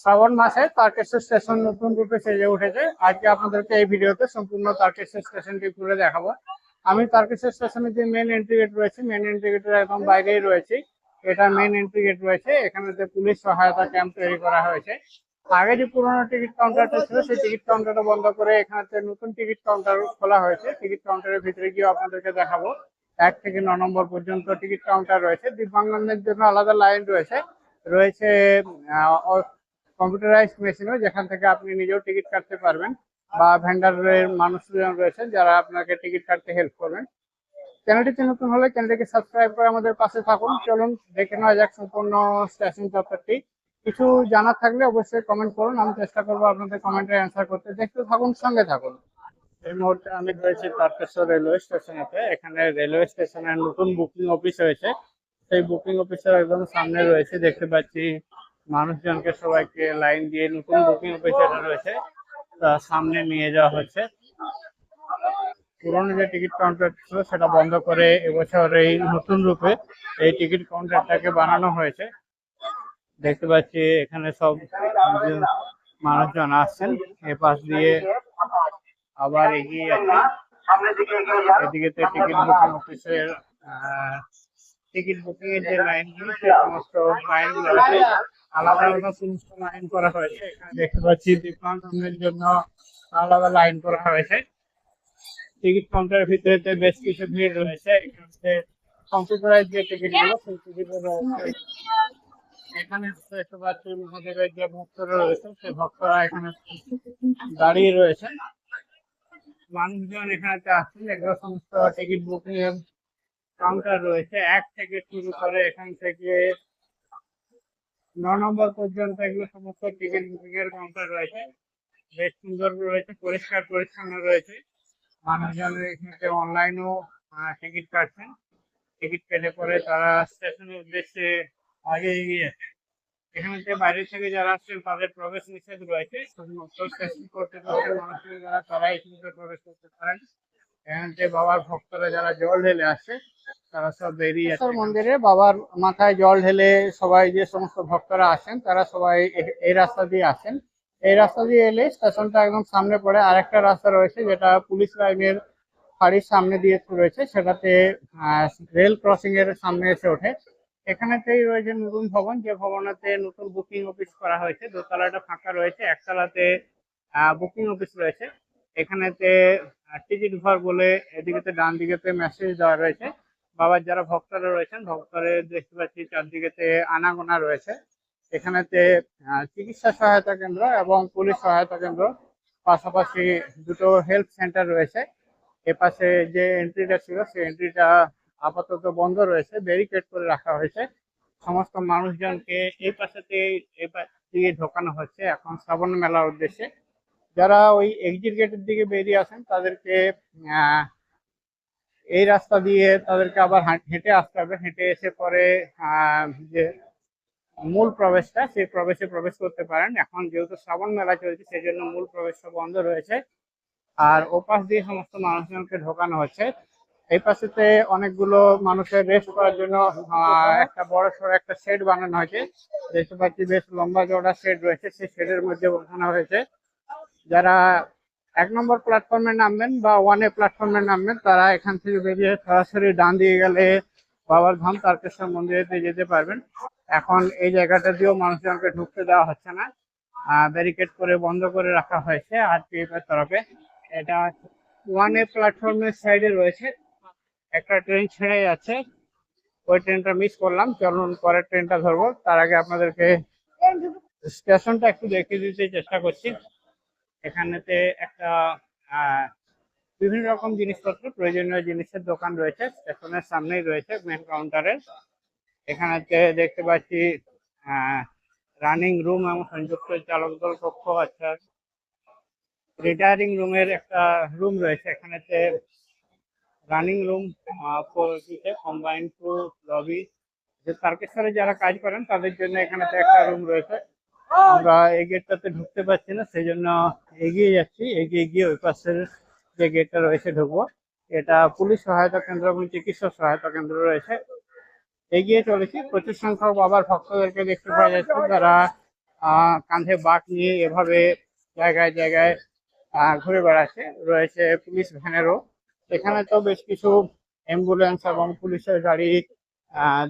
শ্রাবণ মাসে তারকেশ্বর স্টেশন নতুন রূপে সেজে উঠেছে। আজকে আপনাদেরকে এই ভিডিওতে সম্পূর্ণ তারকেশ্বর স্টেশনটি ঘুরে দেখাবো। আমি তারকেশ্বর স্টেশনের যে মেন এন্ট্রি গেট রয়েছে, মেন এন্ট্রি গেটের একদম বাইরেই রয়েছে। এটা মেন এন্ট্রি গেট রয়েছে, এখানে পুলিশ সহায়তা ক্যাম্প তৈরি করা হয়েছে। আগে যে পুরোনো টিকিট কাউন্টারটা ছিল সেই টিকিট কাউন্টারটা বন্ধ করে এখানে নতুন টিকিট কাউন্টার খোলা হয়েছে। টিকিট কাউন্টারের ভিতরে গিয়ে আপনাদেরকে দেখাবো। 1 থেকে 9 নম্বর পর্যন্ত টিকিট কাউন্টার রয়েছে। দিব্যাঙ্গনদের জন্য আলাদা লাইন রয়েছে। রয়েছে কম্পিউটারাইজড মেশিনও, যেখান থেকে আপনি নিজেও টিকিট কাটতে পারবেন, বা ভেন্ডারের মানুষজন রয়েছেন যারা আপনাকে টিকিট কাটতে হেল্প করবেন। চ্যানেলটিতে নতুন হলে চ্যানেলটিকে সাবস্ক্রাইব করে আমাদের পাশে থাকুন। চলুন দেখে নেওয়া যাক সম্পূর্ণ স্টেশন চত্বরটি। কিছু জানার থাকলে অবশ্যই কমেন্ট করুন, আমি চেষ্টা করবো আপনাদের কমেন্টের অ্যান্সার করতে। দেখতে থাকুন, সঙ্গে থাকুন। এই মুহূর্তে আমি রয়েছি তারকেশ্বর রেলওয়ে স্টেশনেতে। এখানে রেলওয়ে স্টেশনের নতুন বুকিং অফিস হয়েছে। সেই বুকিং অফিসের একদম সামনে রয়েছে, দেখতে পাচ্ছি মানুষজনকে সবাইকে লাইন দিয়ে নতুন বুকিং অফিস যেটা রয়েছে তার সামনে নিয়ে যাওয়া হচ্ছে। পুরোনো যে টিকিট কাউন্টার ছিল সেটা বন্ধ করে এবছর এই নতুন রূপে এই টিকিট কাউন্টারটাকে বানানো হয়েছে। দেখতে পাচ্ছি এখানে সব মানুষজন আসছেন, এ পাশ দিয়ে আবার এগিয়ে যাচ্ছে। এদিকে টিকিট বুকিং অফিসের টিকিট বুকিং এর যে লাইনগুলো, সেই সমস্ত লাইনগুলো আছে, আলাদা আলাদা সমস্ত লাইন করা হয়েছে। এখানে দেখতে পাচ্ছি দিব্যাঙ্গদের জন্য আলাদা লাইন করা হয়েছে। টিকিট কাউন্টারের ভিতরে বেশ কিছু ভিড় রয়েছে। এখানে কম্পিউটারাইজ যে টিকিট গুলো, সেই টিকিট রয়েছে। এখানে দেখতে পাচ্ছি মহাদেবের যে ভক্তরা রয়েছে, সেই ভক্তরা এখানে দাঁড়িয়ে রয়েছে। মানুষজন এখানে আসছে, এগুলো সমস্ত টিকিট বুকিং এর কাউন্টার রয়েছে। 1 থেকে শুরু করে এখান থেকে 9 নম্বর পর্যন্ত এগুলো সমস্ত টিকিট বুকিং এর কাউন্টার রয়েছে। বেশ সুন্দর রয়েছে, পরিষ্কার পরিচ্ছন্ন রয়েছে। মানুষজন এখানে অনলাইনেও টিকিট কাটছেন। টিকিট কেটে পরে তারা স্টেশনের উদ্দেশ্যে আগে এগিয়ে যাচ্ছে। এখানে বাইরে থেকে যারা আসছেন তাদের প্রবেশ নিষেধ রয়েছে। শুধুমাত্র স্টেশন কর্তৃপক্ষের মানুষের যারা, তারাই কিন্তু প্রবেশ করতে পারেন। এখানে বাবার ভক্তরা যারা জল ঢেলে আসছে তারা সব বেরিয়ে যাচ্ছে। মন্দিরে বাবার মাথায় জল ঢেলে সবাই, যে সমস্ত ভক্তরা আসেন তারা সবাই এই রাস্তা দিয়ে আসেন। এই রাস্তা দিয়ে এলে স্টেশনটা একদম সামনে পড়ে। আরেকটা রাস্তা রয়েছে যেটা পুলিশ লাইনের ফাঁড়ির সামনে দিয়ে রয়েছে, সেটাতে রেল ক্রসিং এর সামনে এসে ওঠে। এখানেতেই রয়েছে নতুন ভবন, যে ভবনেতে নতুন বুকিং অফিস করা হয়েছে। দোতলাটা ফাঁকা রয়েছে, একতলাতে বুকিং অফিস রয়েছে। এখানেতে টিকিট ঘর বলে এদিকে ডান দিকেতে মেসেজ দেওয়া রয়েছে। বাবার যারা ভক্তরা রয়েছেন, ভক্তদের দেখতে পাচ্ছি চারদিকেতে আনাগোনা রয়েছে। এখানেতে চিকিৎসা সহায়তা কেন্দ্র এবং পুলিশ সহায়তা কেন্দ্র, পাশাপাশি দুটো হেলথ সেন্টার রয়েছে। এপাশে যে এন্ট্রিটা ছিল সেই এন্ট্রিটা আপাতত বন্ধ রয়েছে, ব্যারিকেড করে রাখা হয়েছে। সমস্ত মানুষজনকে এই পাশেতে এই পাশ দিয়ে ঢোকানো হচ্ছে এখন শ্রাবণ মেলার উদ্দেশ্যে। যারা ওই এক্সিট গেটের দিকে বেরিয়ে আসেন তাদেরকে এই রাস্তা দিয়ে তাদেরকে আবার হেঁটে আসতে হবে। হেঁটে এসে পরে যে মূল প্রবেশটা, সেই প্রবেশে প্রবেশ করতে পারেন। এখন যেহেতু শ্রাবণ মেলা চলছে সেই জন্য মূল প্রবেশটা বন্ধ রয়েছে, আর ওপাশ দিয়ে সমস্ত মানুষজনকে ঢোকানো হচ্ছে। এই পাশেতে অনেকগুলো মানুষের রেস্ট করার জন্য একটা বড় সড়ো একটা শেড বানানো হয়েছে। দেখতে পাচ্ছি বেশ লম্বা চওড়া শেড রয়েছে, সেই শেডের মধ্যে বসানো হয়েছে। যারা 1 নম্বর প্ল্যাটফর্মে নামবেন বা 1A প্ল্যাটফর্মে নামবেন, তারা এখান থেকে বেরিয়ে সরাসরি ডান দিয়ে গেলে বাবার ধাম তারকেশ্বর মন্দিরেতে যেতে পারবেন। এখন এই জায়গাটা দিয়েও মানুষজনকে ঢুকতে দেওয়া হচ্ছে না, ব্যারিকেড করে বন্ধ করে রাখা হয়েছে আরপিএফ এর তরফে। এটা 1A প্ল্যাটফর্মের সাইডে রয়েছে। একটা ট্রেন ছেড়ে যাচ্ছে, ওই ট্রেনটা মিস করলাম। চলুন পরের ট্রেনটা ধরবো, তার আগে আপনাদেরকে স্টেশনটা একটু দেখিয়ে দিতে চেষ্টা করছি। এখানেতে একটা বিভিন্ন রকম জিনিসপত্র, প্রয়োজনীয় জিনিসের দোকান রয়েছে। স্টেশনের সামনেই রয়েছে মেন কাউন্টারে। এখানেতে দেখতে পাচ্ছি রানিং রুম এবং সংযুক্ত চালক দল কক্ষ আছে। রিটায়ারিং রুমের একটা রুম রয়েছে। এখানেতে running room combined to lobby, যে তারকেশ্বরে যারা কাজ করেন তাদের জন্য এখানেতে একটা রুম রয়েছে। আমরা এই গেটটাতে ঢুকতে পারছি না, সেই জন্য এগিয়ে যাচ্ছি। এগিয়ে গিয়ে ওই পাশের যে গেটটা রয়েছে ঢুকবো। এটা পুলিশ সহায়তা কেন্দ্র এবং চিকিৎসা সহায়তা কেন্দ্র রয়েছে। এগিয়ে চলেছি, প্রচুর সংখ্যক বাবার ভক্তদেরকে দেখতে পাওয়া যাচ্ছে, যারা কাঁধে বাঁক নিয়ে এভাবে জায়গায় জায়গায় ঘুরে বেড়াচ্ছে। রয়েছে পুলিশ ভ্যানেরও। এখানে তো বেশ কিছু অ্যাম্বুলেন্স এবং পুলিশের গাড়ি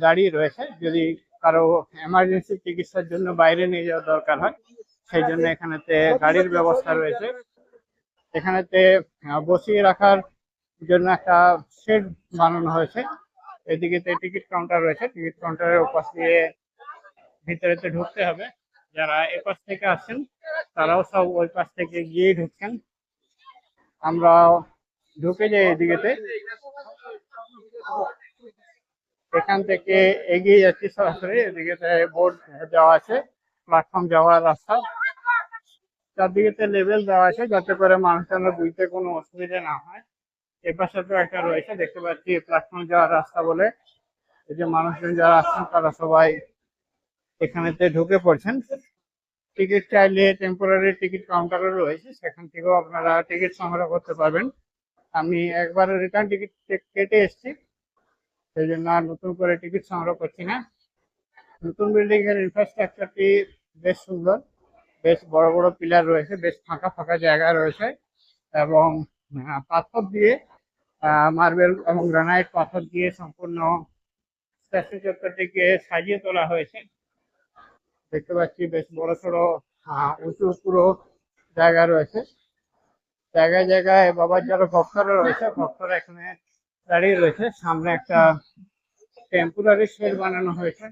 দাঁড়িয়ে রয়েছে, যদি কারো এমার্জেন্সি চিকিৎসার জন্য বাইরে নিয়ে যাওয়ার দরকার হয় সেই জন্য এখানেতে গাড়ির ব্যবস্থা রয়েছে। এখানেতে বসিয়ে রাখার জন্য একটা শেড বানানো হয়েছে। এদিকে টিকিট কাউন্টার রয়েছে, টিকিট কাউন্টারের ওপাশ দিয়ে ভিতরেতে ঢুকতে হবে। যারা এপাশ থেকে আসছেন তারাও সব ওই পাশ থেকে গিয়ে ঢুকছেন। আমরা ঢুকে যাই এদিকেতে, এখান থেকে এগিয়ে যাচ্ছি সরাসরি। এদিকে বোর্ড দেওয়া আছে, প্ল্যাটফর্ম যাওয়ার রাস্তা, চারদিকে লেভেল দেওয়া আছে যাতে করে মানুষজনের বুঝতে কোনো অসুবিধা না হয়। এপাশে তো একটা রয়েছে, দেখতে পাচ্ছি প্ল্যাটফর্ম যাওয়ার রাস্তা বলে। এই যে মানুষজন যারা আসছেন তারা সবাই এখানেতে ঢুকে পড়ছেন। টিকিট চাইলে টেম্পোরারি টিকিট কাউন্টারও রয়েছে, সেখান থেকেও আপনারা টিকিট সংগ্রহ করতে পারবেন। আমি একবার রিটার্ন টিকিট কেটে এসেছি, সেই জন্য আর নতুন করে টিকিট সংগ্রহ করছি না। নতুন বিল্ডিং এর ইনফ্রাস্ট্রাকচারটি বেশ সুন্দর, বেশ বড় বড় পিলার রয়েছে, বেশ ফাঁকা ফাঁকা জায়গা রয়েছে এবং পাথর দিয়ে মার্বেল এবং গ্রানাইট পাথর দিয়ে সম্পূর্ণ স্ট্যাচু চত্বরটিকে সাজিয়ে তোলা হয়েছে। দেখতে পাচ্ছি বেশ বড় সড়ো উঁচু পুরো জায়গা রয়েছে। জায়গায় জায়গায় বাবার যারা ভক্তরা রয়েছে, ভক্তরা এখানে দাঁড়িয়ে রয়েছে। সামনে একটা টেম্পোরারি শেড বানানো হয়েছে।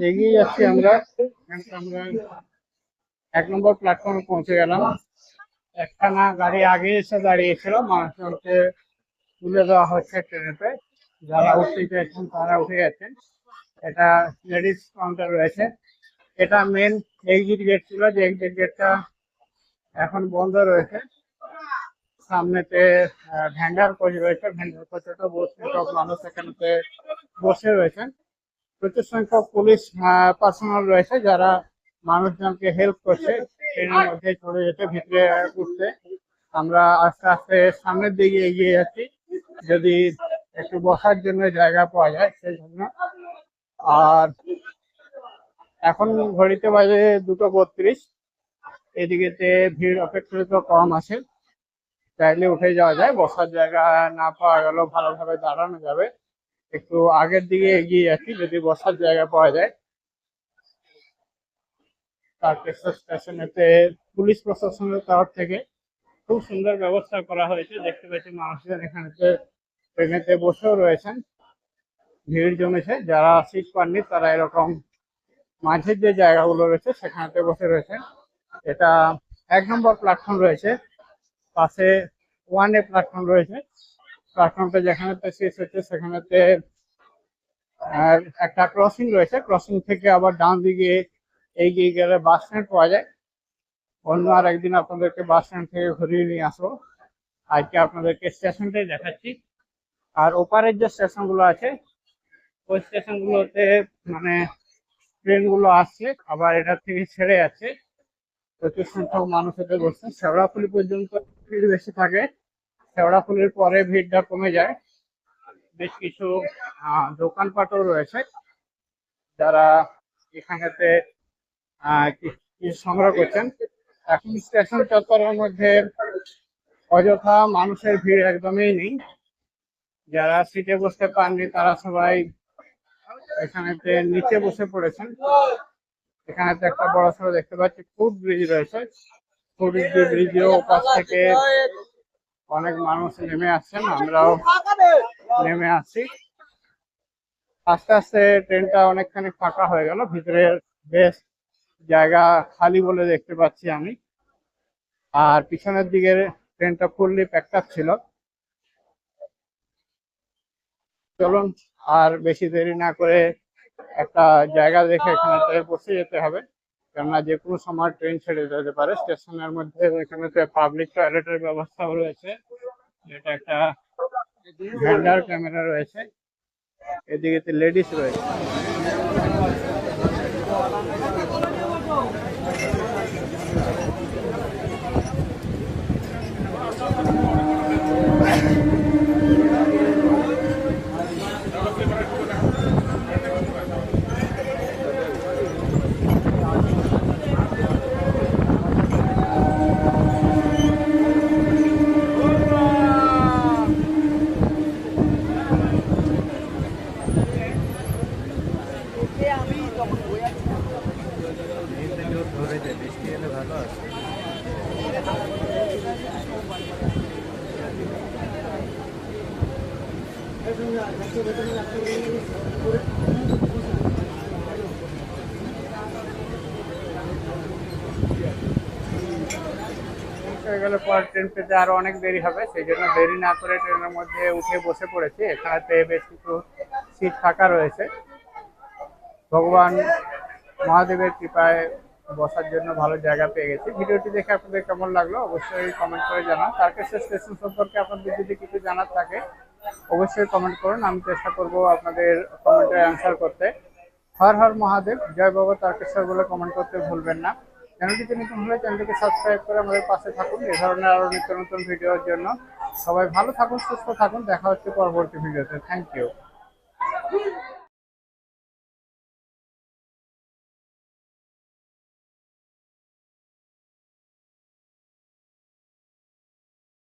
এগিয়ে যাচ্ছি আমরা, আমরা 1 নম্বর প্ল্যাটফর্মে পৌঁছে গেলাম। একখানা গাড়ি আগে এসে দাঁড়িয়েছিল, মানুষজনকে তুলে দেওয়া হচ্ছে ট্রেনেতে। যারা উঠতে চাইছেন তারা উঠে গেছেন। এটা লেডিস কাউন্টার রয়েছে। এটা মেন এক্সিট গেট ছিল, যে এক্সিট গেটটা এখন বন্ধ রয়েছে। সামনেতে ভ্যান্ডার কোচ রয়েছে, ভ্যান্ডার কোচে তো বহু সংখ্যক মানুষ এখানেতে বসে রয়েছেন। প্রচুর সংখ্যক পুলিশ পার্সোনাল রয়েছে যারা মানুষজনকে হেল্প করছে ট্রেনের মধ্যে চলে যেতে, ভিতরে উঠতে। আমরা আস্তে আস্তে সামনের দিকে এগিয়ে যাচ্ছি, যদি একটু বসার জন্য জায়গা পাওয়া যায় সেই জন্য। আর এখন ঘড়িতে বাজে 2:32। এদিকেতে ভিড় অপেক্ষাকৃত কম আছে, চাইলে উঠে যাওয়া যায়। বসার জায়গা না পাওয়া গেলেও ভালোভাবে দাঁড়ানো যাবে। একটু আগের দিকে এগিয়ে যাচ্ছি, যদি বসার জায়গা পাওয়া যায়। তারকেশ্বর স্টেশনেতে পুলিশ প্রশাসনের তরফ থেকে খুব সুন্দর ব্যবস্থা করা হয়েছে। দেখতে পাচ্ছি মানুষজন এখানেতে ট্রেনেতে বসেও রয়েছেন, ভিড় জমেছে। যারা সিট পাননি তারা এরকম মাঝের যে জায়গাগুলো রয়েছে সেখানেতে বসে রয়েছেন। এটা 1 নম্বর প্ল্যাটফর্ম রয়েছে, পাশে 1A প্ল্যাটফর্ম রয়েছে। প্ল্যাটফর্মটা যেখানেতে শেষ হচ্ছে সেখানেতে একটা ক্রসিং রয়েছে, ক্রসিং থেকে আবার ডান দিকে এগিয়ে গেলে বাস স্ট্যান্ড পাওয়া যায়। অন্য আর একদিন আপনাদেরকে বাস স্ট্যান্ড থেকে ঘুরিয়ে নিয়ে আসবো, আজকে আপনাদেরকে স্টেশনটাই দেখাচ্ছি। আর ওপারের যে স্টেশনগুলো আছে ওই স্টেশনগুলোতে মানে ট্রেনগুলো আসছে, আবার এটা থেকে ছেড়ে যাচ্ছে। প্রচুর সংখ্যক মানুষ এতে বসছে। শেওড়াফুলি পর্যন্ত ভিড় বেশি থাকে, শেওড়াফুলির পরে ভিড়টা কমে যায়। বেশ কিছু দোকানপাটও রয়েছে, যারা এখানেতে কিছু সংগ্রহ করছেন। এখন স্টেশন চত্বরের মধ্যে অযথা মানুষের ভিড় একদমই নেই। যারা সিটে বসতে পাননি তারা সবাই এখানেতে নিচে বসে পড়েছেন। এখানেতে একটা বড় সড়ো দেখতে পাচ্ছি ফুট ব্রিজ রয়েছে। ফুট ব্রিজেও পাশ থেকে অনেক মানুষ নেমে আসছেন, আমরাও নেমে আসছি। আস্তে আস্তে ট্রেনটা অনেকখানি ফাঁকা হয়ে গেল, ভিতরে বেশ জায়গা খালি বলে দেখতে পাচ্ছি আমি। আর পিছনের দিকের ট্রেনটা ফুললি প্যাকড আপ ছিল। চলুন আর বেশি দেরি না করে একটা জায়গা দেখে এখানে বসে যেতে হবে, কেননা যে কোনো সময় ট্রেন ছেড়ে যেতে পারে। স্টেশনের মধ্যে এখানে পাবলিক টয়লেটের ব্যবস্থাও রয়েছে। এটা একটা ভেন্ডার ক্যামেরা রয়েছে, এদিকে লেডিস রয়েছে। ভালো আছে। হয়ে গেলে পর ট্রেন পেতে আরো অনেক দেরি হবে, সেই জন্য দেরি না করে ট্রেনের মধ্যে উঠে বসে পড়েছি। এখানে বেশ কিছু সিট ফাঁকা রয়েছে। ভগবান মহাদেবের কৃপায় বসার জন্য ভালো জায়গা পেয়ে গেছি। ভিডিওটি দেখে আপনাদের কেমন লাগলো অবশ্যই কমেন্ট করে জানান। তারকেশ্বর স্টেশন সম্পর্কে আপনাদের যদি কিছু জানার থাকে অবশ্যই কমেন্ট করুন, আমি চেষ্টা করব আপনাদের কমেন্টের অ্যান্সার করতে। হর হর মহাদেব, জয় বাবা তারকেশ্বর বলে কমেন্ট করতে ভুলবেন না। চ্যানেলটিতে নতুন হলে চ্যানেলটিকে সাবস্ক্রাইব করে আমাদের পাশে থাকুন এই ধরনের আরো নিত্য নতুন ভিডিওর জন্য। সবাই ভালো থাকুন, সুস্থ থাকুন, দেখা হচ্ছে পরবর্তী ভিডিওতে। Thank you.